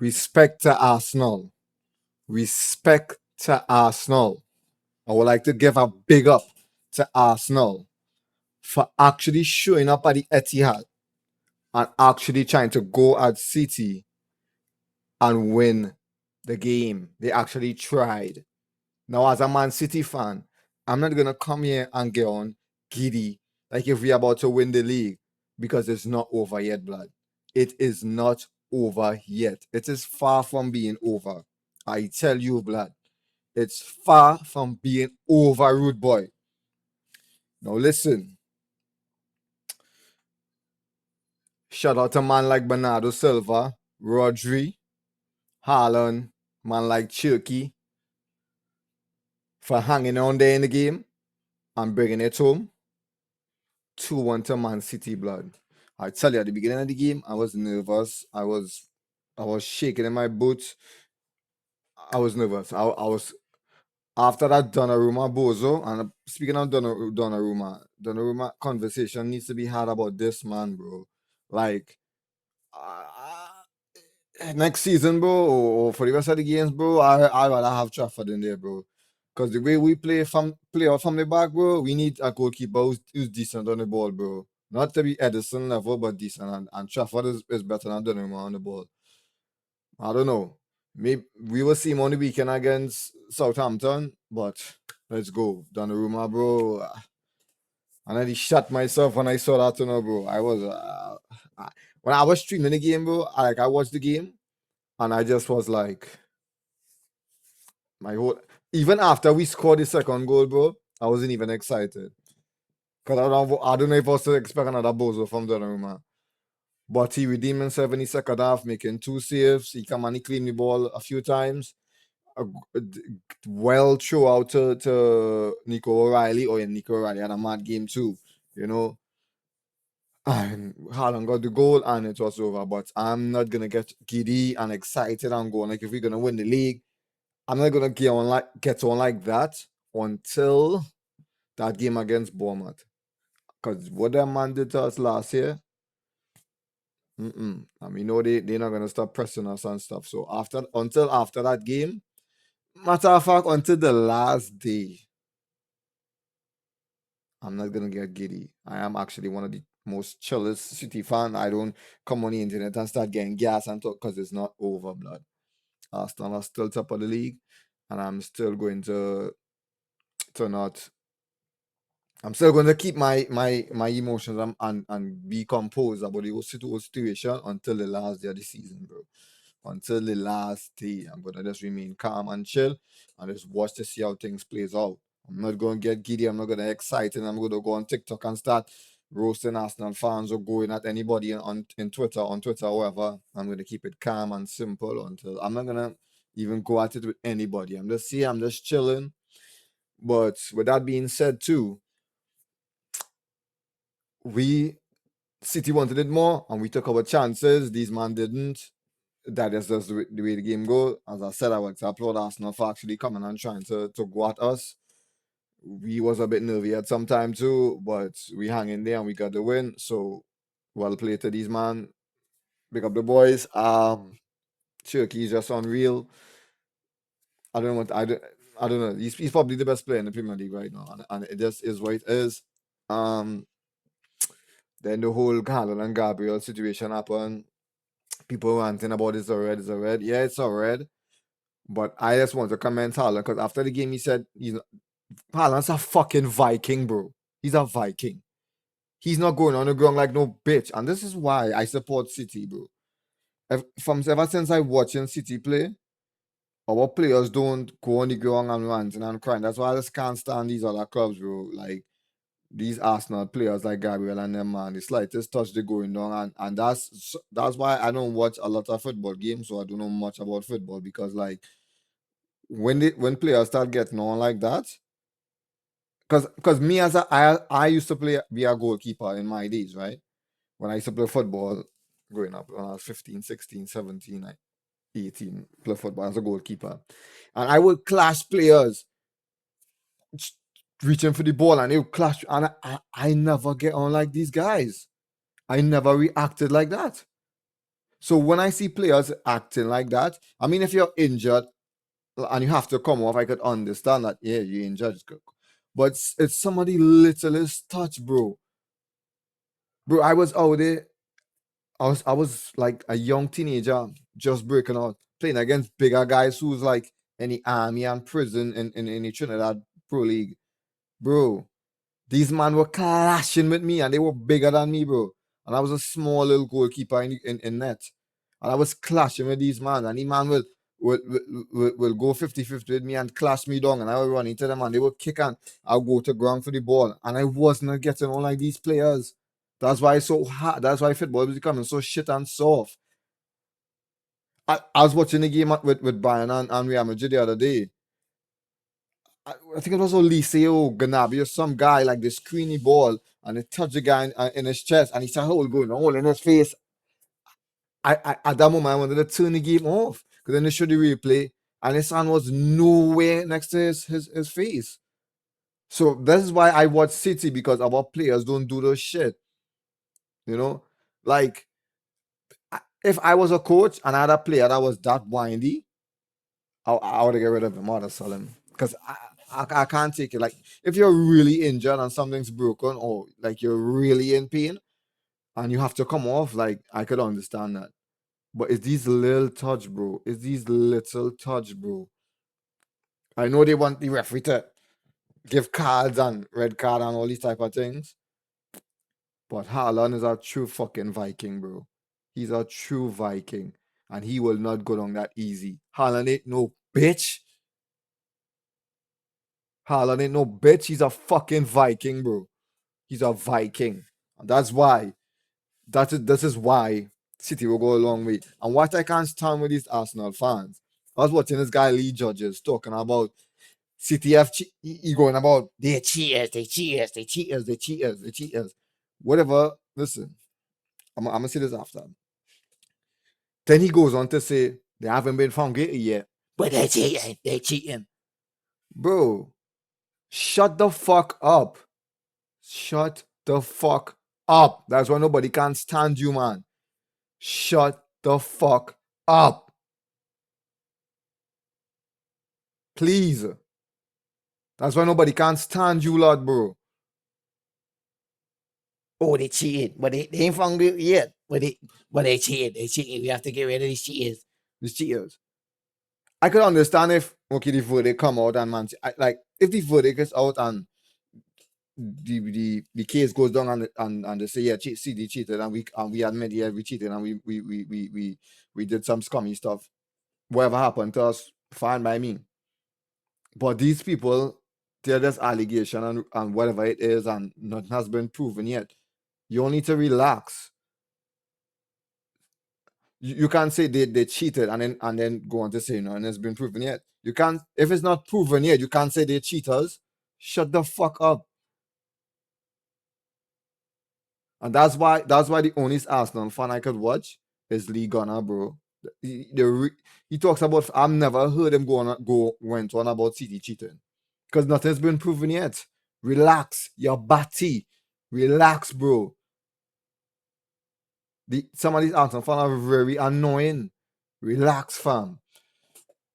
Respect to Arsenal. Respect to Arsenal. I would like to give a big up to Arsenal for actually showing up at the Etihad and actually trying to go at City and win the game. They actually tried. Now, as a Man City fan, I'm not gonna come here and get on giddy like if we're about to win the league because it's not over yet, blood. It is not over yet. It is far from being over. I tell you, blood. It's far from being over, rude boy. Now listen, shout out to man like Bernardo Silva, Rodri, Haaland, man like Cherky for hanging on there in the game and bringing it home. 2-1 to Man City, blood. I tell you, at the beginning of the game, I was nervous. I was shaking in my boots. I was nervous. I was after that Donnarumma bozo. And speaking of Donnarumma conversation needs to be had about this man, bro. Like next season, bro, or for the rest of the games, bro, I rather have Trafford in there, bro. Because the way we play out from the back, bro, we need a goalkeeper who's decent on the ball, bro. Not to be Edison level, but decent. And Trafford is better than Donnarumma on the ball. I don't know. Maybe we will see him on the weekend against Southampton, but let's go. Donnarumma, bro. And I shot myself when I saw that, bro. When I was streaming the game, bro, I watched the game and I just was like, my whole even after we scored the second goal, bro, I wasn't even excited. Because I don't know if I was to expect another bozo from Donnarumma. But he redeemed himself in the second half, making 2 saves. He come and he cleaned the ball a few times. Well throw out to Nico O'Reilly. Oh, yeah, Nico O'Reilly had a mad game too, you know. And Haaland got the goal and it was over. But I'm not going to get giddy and excited and going like if we're going to win the league. I'm not gonna get on like that until that game against Bournemouth. Cause what that man did to us last year, I mean, they're not gonna stop pressing us and stuff. So until after that game, matter of fact, until the last day, I'm not gonna get giddy. I am actually one of the most chillest City fan. I don't come on the internet and start getting gas and talk because it's not over, blood. Arsenal are still top of the league, and I'm still going to not I'm still going to keep my emotions and be composed about the whole situation until the last day of the season, bro. Until the last day, I'm gonna just remain calm and chill and just watch to see how things plays out. I'm not gonna get giddy. I'm not gonna excite, and I'm gonna go on TikTok and start roasting Arsenal fans or going at anybody in Twitter, or whatever. I'm gonna keep it calm and simple until I'm not gonna even go at it with anybody. I'm just chilling. But with that being said, too, we City wanted it more, and we took our chances. These man didn't. That is just the way the game go. As I said, I want to applaud Arsenal for actually coming and trying to go at us. We was a bit nervy at some time too, but we hang in there and we got the win. So well played to these man. Pick up the boys. Cherky is just unreal. I don't know I don't know. He's probably the best player in the Premier League right now, and it just is what it is. Um, then the whole Haaland and Gabriel situation happened. People ranting about it's a red, it's a red. Yeah, it's a red. But I just want to comment Haaland because after the game he said Haaland's a fucking Viking, bro. He's a Viking. He's not going on the ground like no bitch. And this is why I support City, bro. From ever since I watching City play, our players don't go on the ground and ranting and crying. That's why I just can't stand these other clubs, bro. Like these Arsenal players like Gabriel and them, man, the slightest touch they going down, and that's why I don't watch a lot of football games, so I don't know much about football because like when players start getting on like that, because me as I used to be a goalkeeper in my days, right? When I used to play football growing up when I was 15, 16, 17, like 18, play football as a goalkeeper, and I would clash players reaching for the ball and they would clash, and I never get on like these guys. I never reacted like that. So when I see players acting like that, I mean, if you're injured and you have to come off, I could understand that. Yeah, you're injured, but it's somebody littlest touch, bro. Bro, I was out there. I was like a young teenager, just breaking out, playing against bigger guys who's like in the army and prison in the Trinidad Pro League, bro. These men were clashing with me and they were bigger than me, bro. And I was a small little goalkeeper in net. And I was clashing with these men. And the man will go 50-50 with me and clash me down. And I will run into them and they will kick and I'll go to ground for the ball. And I wasn't getting on like these players. That's why it's so hard. That's why football is becoming so shit and soft. I was watching the game with Bayern and Real Madrid the other day. I think it was Oliseo Ganabi or some guy like this screeny ball and it touched the guy in his chest and he started going all in his face. I at that moment I wanted to turn the game off because then they showed the replay and his hand was nowhere next to his face. So this is why I watch City because our players don't do those shit. You know, like if I was a coach and I had a player that was that windy, I would get rid of him. I would sell him because I can't take it. Like if you're really injured and something's broken or like you're really in pain and you have to come off, like I could understand that. But it's these little touch, bro. It's these little touch, bro. I know they want the referee to give cards and red card and all these type of things. But Haaland is a true fucking Viking, bro. He's a true Viking. And he will not go down that easy. Haaland ain't no bitch. Haaland ain't no bitch. He's a fucking Viking, bro. He's a Viking. And that's why. This is why City will go a long way. And what I can't stand with these Arsenal fans, I was watching this guy Lee Judges talking about City F. He going about they cheaters, they cheaters, they cheaters, they cheaters, they cheaters. Whatever. Listen, I'm gonna say this after. Then he goes on to say they haven't been found guilty yet, but they're cheating, they're cheating, bro. Shut the fuck up. Shut the fuck up. That's why nobody can stand you, man. Shut the fuck up. Please. That's why nobody can stand you, Lord, bro. Oh, they cheated, but they ain't found it yet. But they cheated. They cheated. We have to get rid of these cheaters. These cheaters. I could understand if okay the verdict come out and man, like if the verdict is out and the case goes down and they say yeah CD cheated and we admit yeah we cheated and we did some scummy stuff. Whatever happened to us, fine by me. But these people, they're just allegation and whatever it is, and nothing has been proven yet. You all need to relax. You can't say they cheated and then go on to say no, and it's been proven yet. You can't if it's not proven yet, you can't say they're cheaters. Shut the fuck up. And that's why the only Arsenal fan I could watch is Lee Gunner, bro. He talks about I've never heard him went on about City cheating. Because nothing's been proven yet. Relax, you're batty. Relax, bro. Some of these Arsenal fans are very annoying. Relax, fam.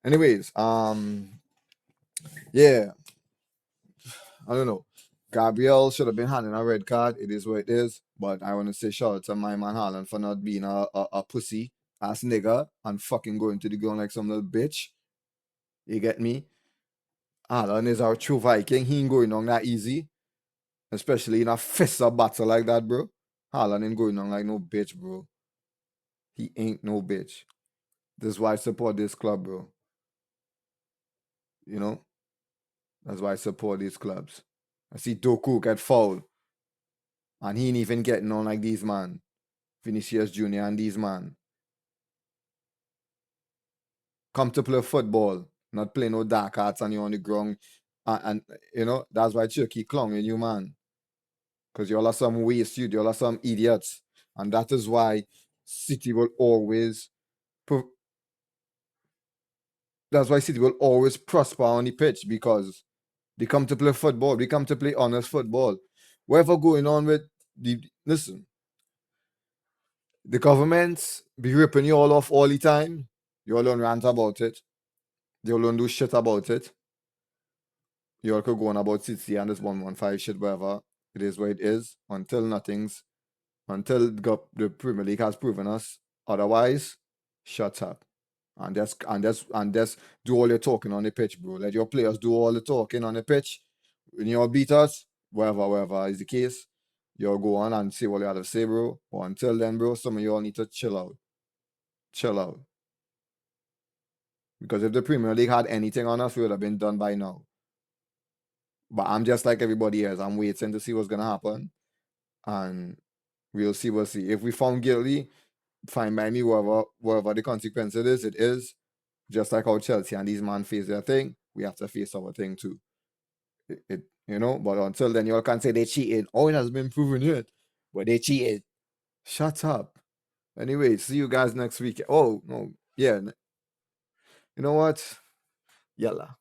Anyways, yeah, I don't know. Gabriel should have been handing a red card. It is what it is. But I want to say shout out to my man Haaland for not being a pussy ass nigga and fucking going to the ground like some little bitch. You get me? Haaland is our true Viking. He ain't going on that easy. Especially in a fist of battle like that, bro. Haaland ain't going on like no bitch, bro. He ain't no bitch. This is why I support this club, bro. You know? That's why I support these clubs. I see Doku get fouled. And he ain't even getting on like these man. Vinicius Jr. and these man. Come to play football. Not play no dark arts and you're on the ground. And you know, that's why Chucky clung in you, man. Because y'all are some waste, y'all are some idiots. And that is why City will always that's why City will always prosper on the pitch because they come to play football. They come to play honest football. Whatever going on with listen, The governments be ripping you all off all the time. You all don't rant about it. They all don't do shit about it. You all could go on about City and this 115 shit, whatever. It is what it is until the Premier League has proven us otherwise. Shut up. And just do all your talking on the pitch, bro. Let your players do all the talking on the pitch. When you all beat us, wherever is the case, you'll go on and say what you have to say, bro. But until then, bro, some of you all need to chill out. Chill out. Because if the Premier League had anything on us, we would have been done by now. But I'm just like everybody else. I'm waiting to see what's gonna happen. And we'll see. If we found guilty, fine by me, whatever the consequences is, it is. Just like how Chelsea and these men face their thing, we have to face our thing too. But until then, you all can't say they cheated. Oh, it has been proven yet. But they cheated. Shut up. Anyway, see you guys next week. Oh, no. Yeah. You know what? Yalla.